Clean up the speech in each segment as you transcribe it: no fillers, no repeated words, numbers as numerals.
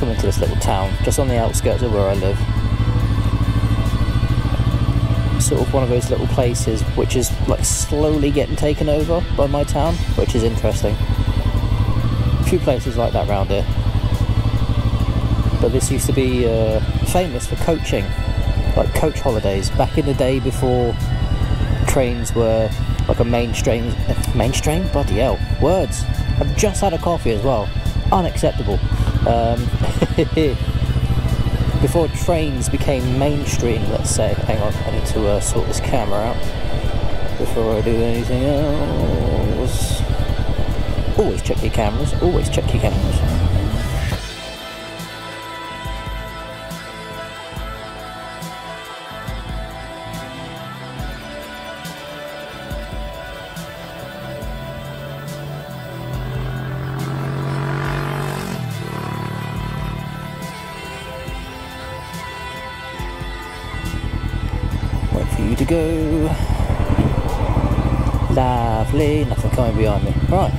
come into this little town just on the outskirts of where I live. Sort of one of those little places which is like slowly getting taken over by my town, which is interesting. A few places like that around here. But this used to be famous for coaching, like coach holidays, back in the day before trains were like a mainstream, bloody hell, words. I've just had a coffee as well, unacceptable. Before trains became mainstream, let's say. Hang on, I need to sort this camera out before I do anything else. Always check your cameras, always check your cameras. Wait for you to go. Lovely, nothing coming behind me. Right.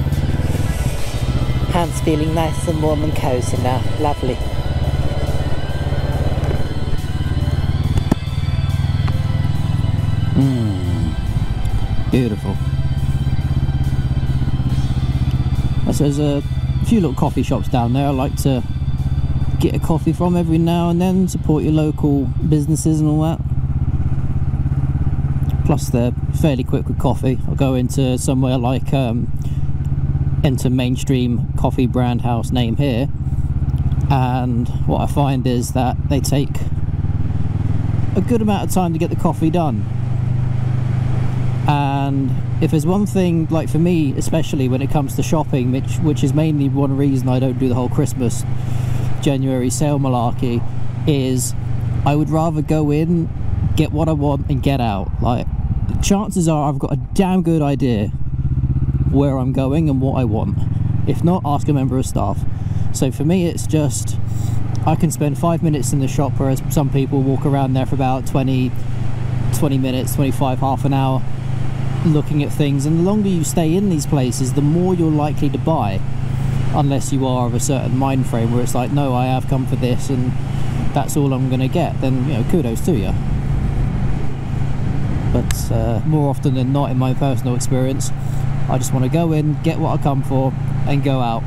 Hands feeling nice and warm and cozy now. Lovely. Beautiful. So there's a few little coffee shops down there I like to get a coffee from every now and then, support your local businesses and all that. Plus they're fairly quick with coffee. I'll go into somewhere like enter mainstream coffee brand house name here, and what I find is that they take a good amount of time to get the coffee done. And if there's one thing, like for me especially when it comes to shopping, which is mainly one reason I don't do the whole Christmas January sale malarkey, is I would rather go in, get what I want and get out. Like, chances are I've got a damn good idea where I'm going and what I want. If not, ask a member of staff. So for me it's just, I can spend 5 minutes in the shop, whereas some people walk around there for about 20 minutes, 25, half an hour looking at things. And the longer you stay in these places, the more you're likely to buy, unless you are of a certain mind frame where it's like, no, I have come for this and that's all I'm going to get. Then, you know, kudos to you. But more often than not, in my personal experience, I just want to go in, get what I come for and go out.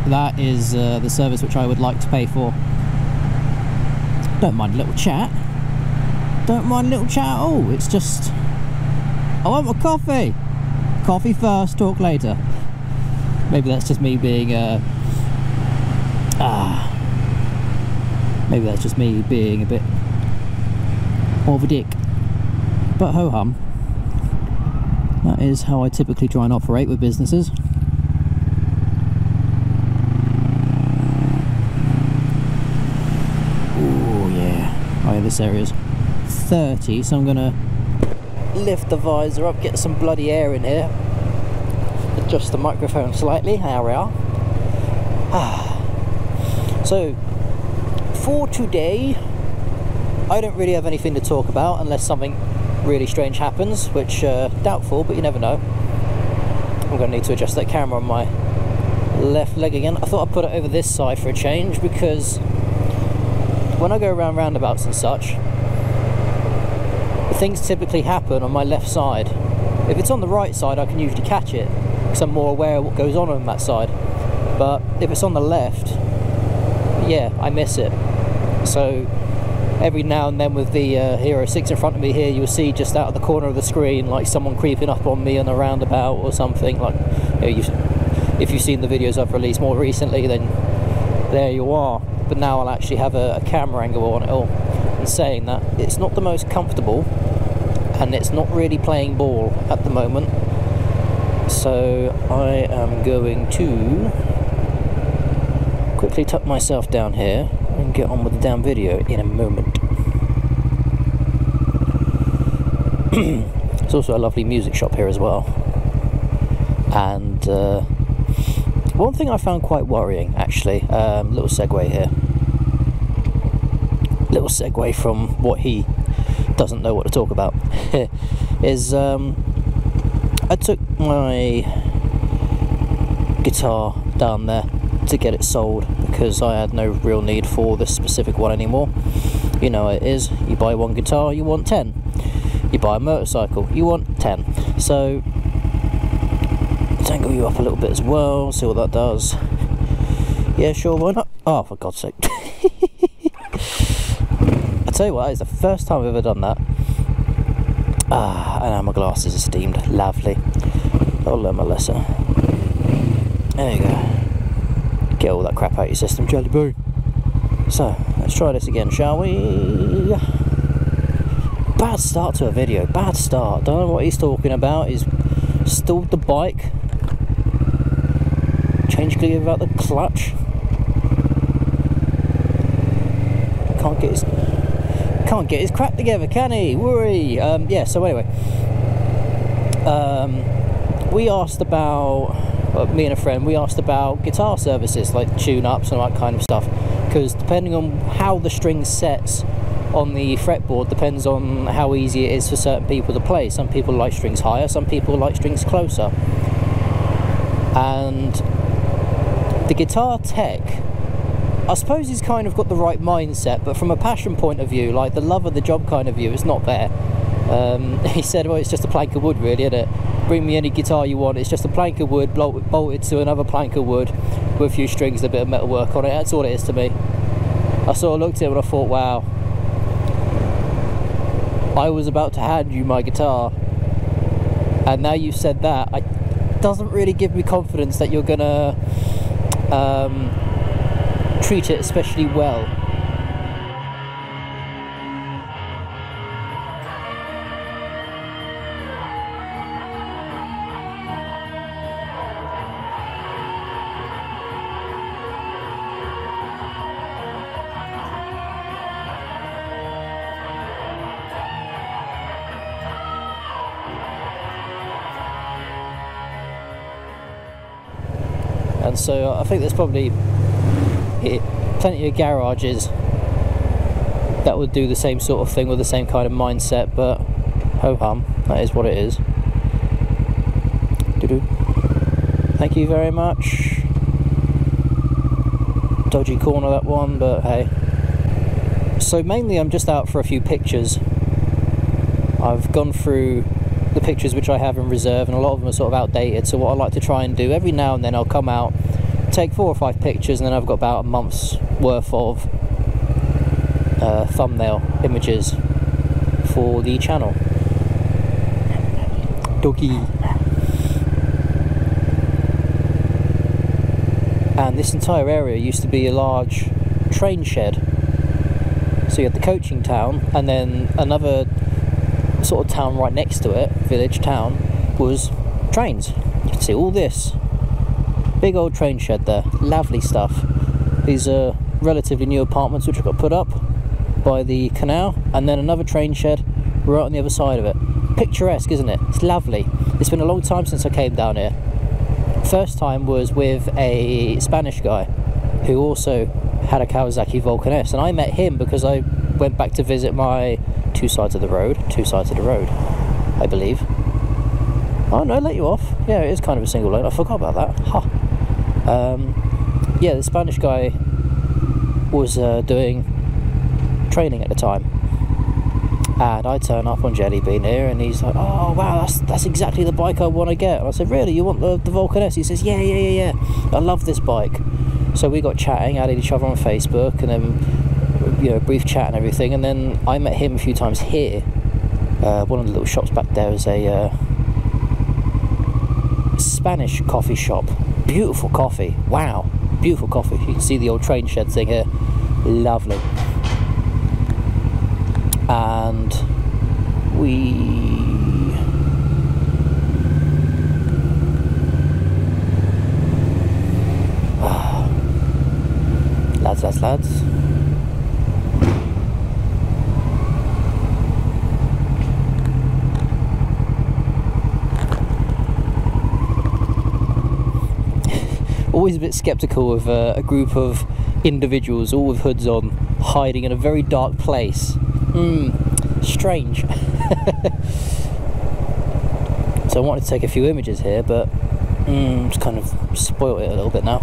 That is the service which I would like to pay for. Don't mind a little chat. Don't mind a little chat at all. It's just, I want my coffee. Coffee first, talk later. Maybe that's just me being maybe that's just me being a bit more of a dick. But ho-hum. That is how I typically try and operate with businesses. Oh yeah. Oh yeah, this area's 30, so I'm gonna lift the visor up, get some bloody air in here. Adjust the microphone slightly. There we are. So, for today, I don't really have anything to talk about unless something really strange happens, which doubtful, but you never know. I'm going to need to adjust that camera on my left leg again. I thought I'd put it over this side for a change, because when I go around roundabouts and such, things typically happen on my left side. If it's on the right side, I can usually catch it because I'm more aware of what goes on that side. But if it's on the left, yeah, I miss it. So every now and then with the Hero 6 in front of me here, you'll see just out of the corner of the screen like someone creeping up on me on a roundabout or something. Like, you know, if you've seen the videos I've released more recently, then there you are. But now I'll actually have a camera angle on it all. And saying that, it's not the most comfortable and it's not really playing ball at the moment. So I am going to quickly tuck myself down here and get on with the damn video in a moment. There's also a lovely music shop here as well. And one thing I found quite worrying, actually, little segue here. Little segue from what he doesn't know what to talk about, is I took my guitar down there to get it sold because I had no real need for this specific one anymore. You know how it is, you buy one guitar, you want 10. You buy a motorcycle, you want 10. So tangle you up a little bit as well, see what that does. Yeah, sure, why not? Oh, for God's sake. I tell you what, that is the first time I've ever done that. Ah, and now my glasses are steamed. Lovely. I'll learn my lesson. There you go. Get all that crap out of your system, jelly boo. So, let's try this again, shall we? Bad start to a video, bad start. Don't know what he's talking about. He's stalled the bike. Change gear without the clutch. Can't get his crap together, can he? Worry. Yeah, so anyway. We asked about, me and a friend, we asked about guitar services, like tune-ups and all that kind of stuff. Because depending on how the string sets on the fretboard depends on how easy it is for certain people to play. Some people like strings higher, some people like strings closer. And the guitar tech, I suppose he's kind of got the right mindset, but from a passion point of view, like the love of the job kind of view, it's not there. He said, well, it's just a plank of wood really, isn't it? Bring me any guitar you want, it's just a plank of wood bolted to another plank of wood with a few strings and a bit of metal work on it. That's all it is to me. I sort of looked at him and I thought, wow, I was about to hand you my guitar and now you said that. It doesn't really give me confidence that you're gonna treat it especially well. And so I think there's probably plenty of garages that would do the same sort of thing with the same kind of mindset, but ho-hum, that is what it is. Doo-doo. Thank you very much. Dodgy corner that one, but hey. So mainly I'm just out for a few pictures. I've gone through the pictures which I have in reserve, and a lot of them are sort of outdated, so what I like to try and do every now and then, I'll come out, take 4 or 5 pictures, and then I've got about a month's worth of thumbnail images for the channel. Doggy. And this entire area used to be a large train shed, so you had the coaching town, and then another sort of town right next to it, village town, was trains. You can see all this big old train shed there. Lovely stuff. These are relatively new apartments which have got put up by the canal, and then another train shed right on the other side of it. Picturesque, isn't it? It's lovely. It's been a long time since I came down here. First time was with a Spanish guy who also had a Kawasaki Vulcan S, and I met him because I went back to visit my two sides of the road, I believe. Oh no, let you off. Yeah, it is kind of a single lane. I forgot about that. Huh. Yeah, the Spanish guy was doing training at the time, and I turn up on Jelly Bean here, and he's like, "Oh wow, that's exactly the bike I want to get." And I said, "Really? You want the Vulcan S?" He says, "Yeah. I love this bike." So we got chatting, added each other on Facebook, and then, you know, brief chat and everything, and then I met him a few times here. One of the little shops back there is a Spanish coffee shop. Beautiful coffee. Wow, beautiful coffee. You can see the old train shed thing here. Lovely. And lads. Always a bit skeptical of a group of individuals, all with hoods on, hiding in a very dark place. Strange. So I wanted to take a few images here, but it's kind of spoiled it a little bit now.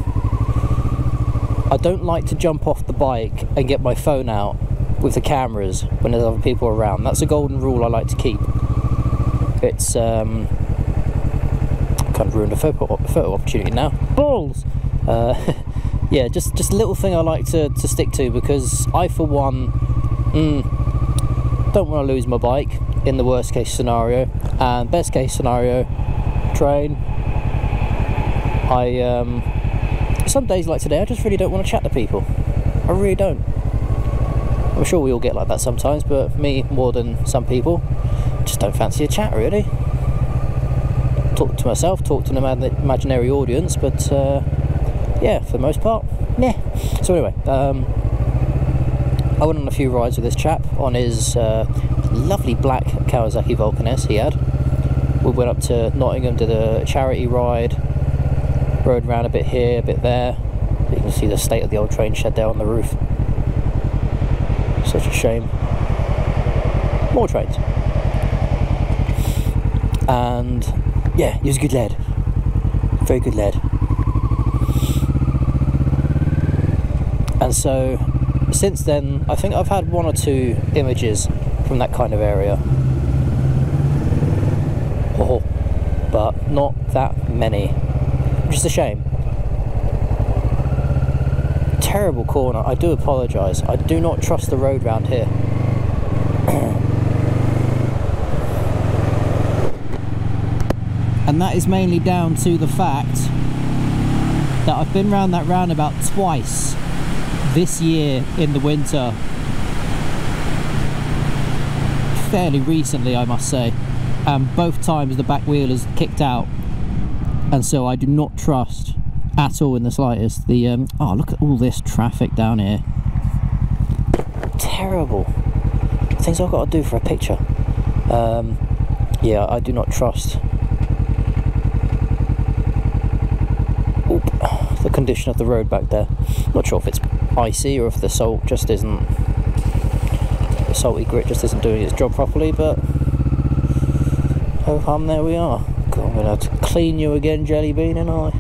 I don't like to jump off the bike and get my phone out with the cameras when there's other people around. That's a golden rule I like to keep. It's kind of ruined a photo opportunity now. Balls! Yeah, just a little thing I like to stick to, because I, for one, don't want to lose my bike in the worst case scenario, and best case scenario, train. Some days like today, I just really don't want to chat to people. I really don't. I'm sure we all get like that sometimes, but me more than some people, just don't fancy a chat really. Talk to myself, talk to an imaginary audience, but yeah, for the most part, yeah. So anyway, I went on a few rides with this chap on his lovely black Kawasaki Vulcan S he had. We went up to Nottingham, did a charity ride, rode around a bit here, a bit there. You can see the state of the old train shed there on the roof. Such a shame. More trains. And yeah, he was a good lad. Very good lad. And so since then, I think I've had 1 or 2 images from that kind of area. Oh, but not that many, which is a shame. Terrible corner. I do apologise. I do not trust the road round here. And that is mainly down to the fact that I've been round that roundabout twice this year in the winter. Fairly recently, I must say. And both times the back wheel has kicked out. And so I do not trust at all in the slightest the oh, look at all this traffic down here. Terrible things I've got to do for a picture. Yeah, I do not trust the condition of the road back there. Not sure if it's icy or if the salt just isn't, the salty grit just isn't doing its job properly, but oh hum, there we are. God, I'm gonna have to clean you again, Jelly Bean, and I.